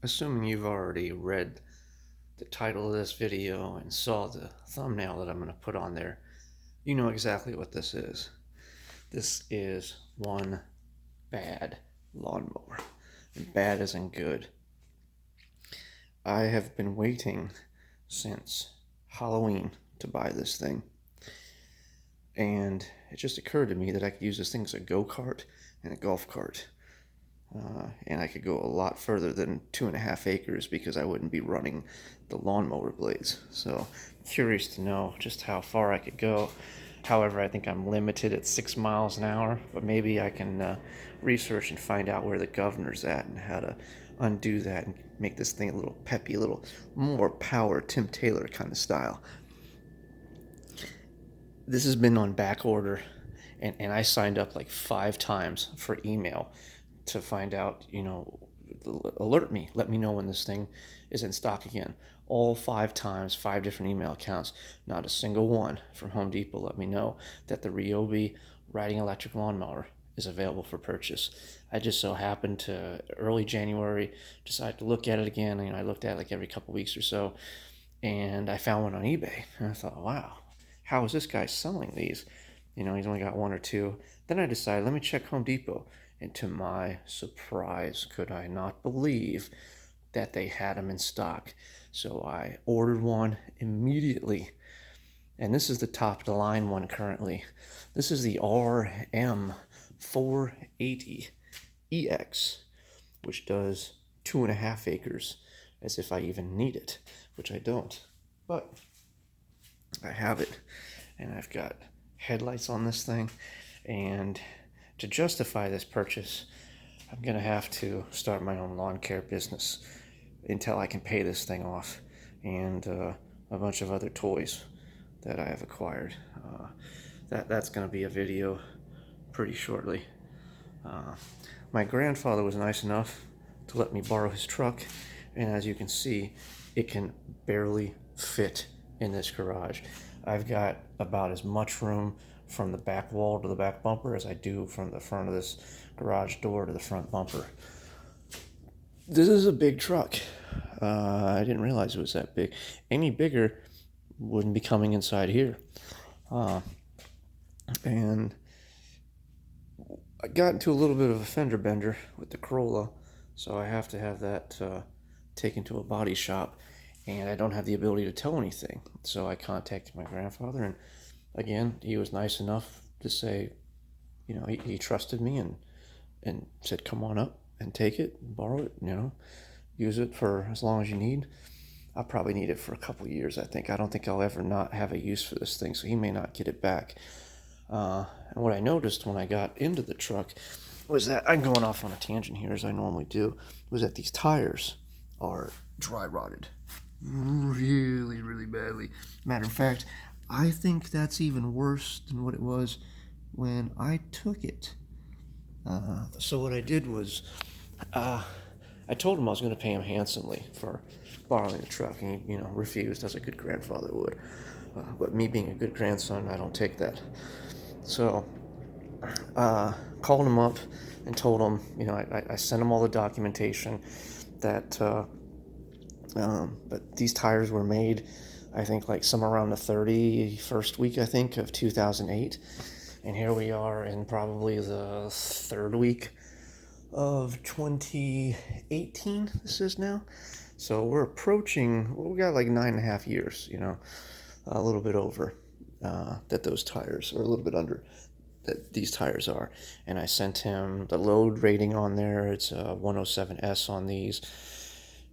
Assuming you've already read the title of this video and saw the thumbnail that I'm going to put on there, you know exactly what this is. This is one bad lawnmower. And bad isn't good. I have been waiting since Halloween to buy this thing. And it just occurred to me that I could use this thing as a go-kart and a golf cart. And I could go a lot further than 2.5 acres because I wouldn't be running the lawnmower blades. So, curious to know just how far I could go. However, I think I'm limited at 6 miles an hour, but maybe I can research and find out where the governor's at and how to undo that and make this thing a little peppy, a little more power, Tim Taylor kind of style. This has been on back order, and I signed up like 5 times for email to find out, alert me, let me know when this thing is in stock again. All 5 times, 5 different email accounts, not a single one from Home Depot let me know that the Ryobi riding electric lawnmower is available for purchase. I just so happened to early January decide to look at it again. I looked at it like every couple weeks or so, and I found one on eBay. And I thought, wow, how is this guy selling these? He's only got one or two. Then I decided, let me check Home Depot. And to my surprise, could I not believe that they had them in stock. So I ordered one immediately. And this is the top of the line one currently. This is the RM480EX, which does 2.5 acres, as if I even need it, which I don't. But I have it, and I've got headlights on this thing, and to justify this purchase, I'm going to have to start my own lawn care business until I can pay this thing off, and a bunch of other toys that I have acquired. That's going to be a video pretty shortly. My grandfather was nice enough to let me borrow his truck, and as you can see, it can barely fit in this garage. I've got about as much room from the back wall to the back bumper as I do from the front of this garage door to the front bumper. This is a big truck. I didn't realize it was that big. Any bigger wouldn't be coming inside here. And I got into a little bit of a fender bender with the Corolla, so I have to have that taken to a body shop, and I don't have the ability to tow anything. So I contacted my grandfather, and again, he was nice enough to say, he trusted me and said, come on up and take it, borrow it, use it for as long as you need. I'll probably need it for a couple years, I think. I don't think I'll ever not have a use for this thing, so he may not get it back. And what I noticed when I got into the truck was that, I'm going off on a tangent here as I normally do, was that these tires are dry rotted really, really badly. Matter of fact, I think that's even worse than what it was when I took it. So what I did was, I told him I was going to pay him handsomely for borrowing the truck, and he, refused, as a good grandfather would. But me being a good grandson, I don't take that. So, called him up and told him, I sent him all the documentation that but these tires were made, I think, like somewhere around the 31st week, I think, of 2008. And here we are in probably the 3rd week of 2018, this is now. So we're approaching, we got like 9.5 years, a little bit over that those tires, or a little bit under that these tires are. And I sent him the load rating on there. It's a 107S on these.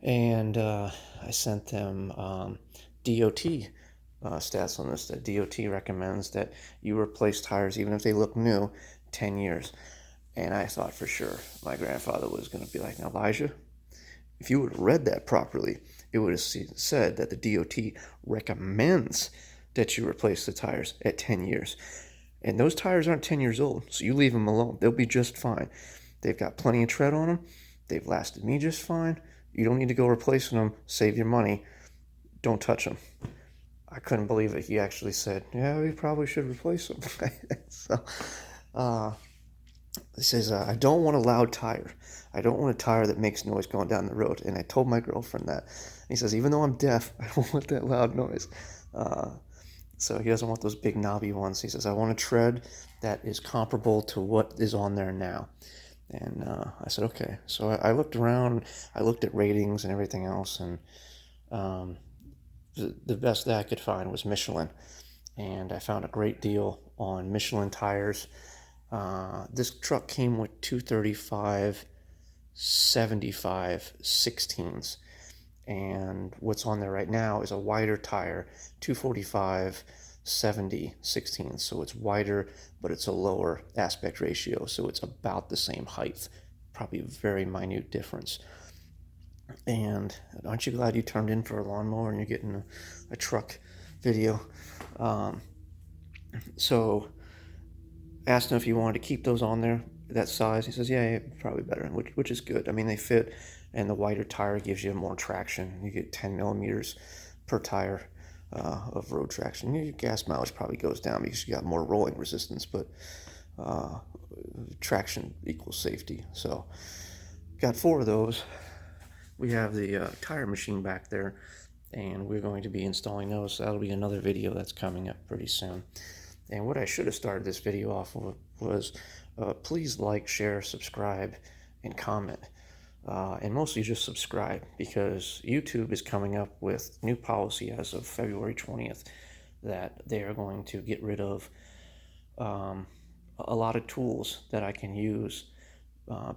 And I sent them DOT stats on this. That DOT recommends that you replace tires, even if they look new, 10 years. And I thought for sure my grandfather was going to be like, now, Elijah, if you would have read that properly, it would have said that the DOT recommends that you replace the tires at 10 years. And those tires aren't 10 years old, so you leave them alone. They'll be just fine. They've got plenty of tread on them. They've lasted me just fine. You don't need to go replacing them. Save your money. Don't touch them. I couldn't believe it. He actually said, yeah, we probably should replace them. So, he says, I don't want a loud tire. I don't want a tire that makes noise going down the road. And I told my girlfriend that. And he says, even though I'm deaf, I don't want that loud noise. So he doesn't want those big knobby ones. He says, I want a tread that is comparable to what is on there now. And I said, okay. So I looked around, I looked at ratings and everything else, and the best that I could find was Michelin. And I found a great deal on Michelin tires. This truck came with 235 75 16s. And what's on there right now is a wider tire, 245 70 16. So it's wider, but it's a lower aspect ratio. So it's about the same height, probably a very minute difference. And aren't you glad you turned in for a lawnmower and you're getting a truck video? So asked him if he wanted to keep those on there, that size. He says, yeah, probably better, which is good. I mean, they fit, and the wider tire gives you more traction. You get 10 millimeters per tire of road traction. Your gas mileage probably goes down because you got more rolling resistance, but traction equals safety. So got 4 of those. We have the tire machine back there, and we're going to be installing those. So that'll be another video that's coming up pretty soon. And what I should have started this video off with was please like, share, subscribe, and comment. And mostly just subscribe, because YouTube is coming up with new policy as of February 20th that they are going to get rid of a lot of tools that I can use,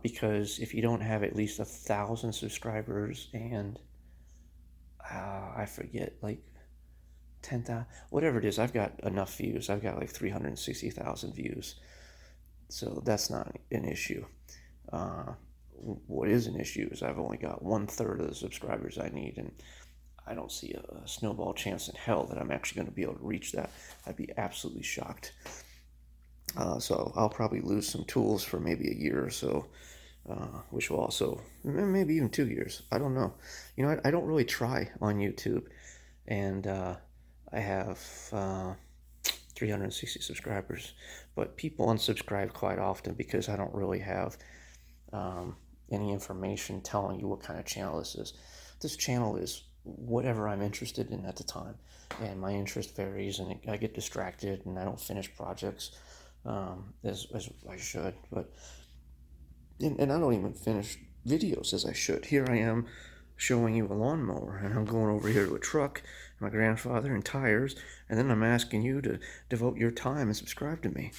because if you don't have at least 1,000 subscribers and I forget, like 10,000, whatever it is, I've got enough views. I've got like 360,000 views. So that's not an issue. What is an issue is I've only got 1/3 of the subscribers I need, and I don't see a snowball chance in hell that I'm actually going to be able to reach that. I'd be absolutely shocked. So I'll probably lose some tools for maybe a year or so, which will also, maybe even 2 years. I don't know. You know, I don't really try on YouTube, and I have 360 subscribers, but people unsubscribe quite often because I don't really have any information telling you what kind of channel this is. This channel is whatever I'm interested in at the time, and my interest varies, and I get distracted, and I don't finish projects as I should. But and I don't even finish videos as I should. Here I am showing you a lawnmower, and I'm going over here to a truck, my grandfather, and tires, and then I'm asking you to devote your time and subscribe to me.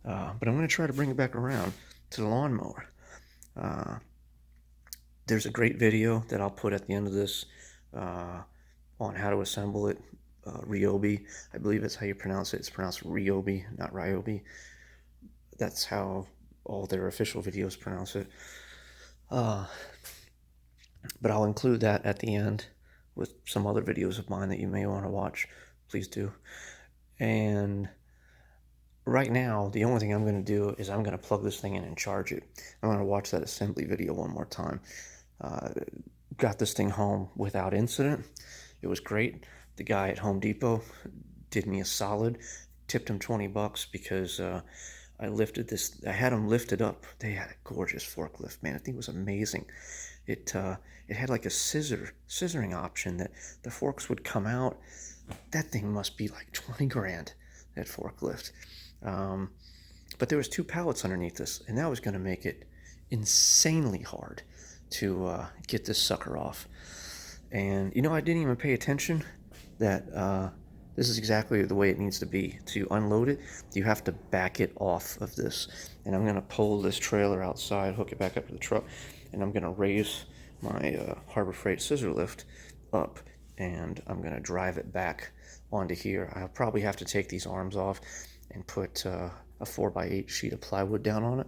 But I'm going to try to bring it back around to the lawnmower. There's a great video that I'll put at the end of this on how to assemble it. Ryobi, I believe that's how you pronounce it. It's pronounced Ryobi, not Ryobi. That's how all their official videos pronounce it. But I'll include that at the end with some other videos of mine that you may want to watch. Please do. And right now, the only thing I'm going to do is I'm going to plug this thing in and charge it. I'm going to watch that assembly video one more time. Got this thing home without incident. It was great. The guy at Home Depot did me a solid. Tipped him $20 because I lifted this. I had them lifted up. They had a gorgeous forklift, man. I think it was amazing. It had like a scissoring option that the forks would come out. That thing must be like 20 grand, that forklift. But there was 2 pallets underneath this, and that was going to make it insanely hard to get this sucker off. And you know, I didn't even pay attention that this is exactly the way it needs to be. To unload it, you have to back it off of this. And I'm going to pull this trailer outside, hook it back up to the truck, and I'm going to raise my Harbor Freight scissor lift up, and I'm going to drive it back onto here. I'll probably have to take these arms off and put a 4x8 sheet of plywood down on it.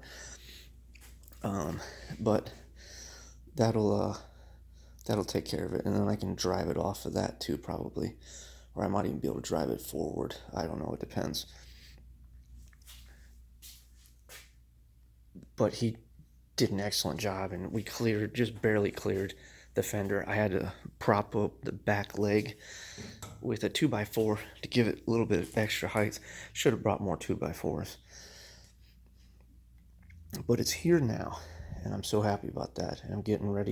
But that'll take care of it, and then I can drive it off of that too, probably. Or I might even be able to drive it forward. I don't know, it depends. But he did an excellent job, and we cleared, just barely cleared the fender. I had to prop up the back leg with a 2x4 to give it a little bit of extra height. Should have brought more 2x4s. But it's here now. and I'm so happy about that. And I'm getting ready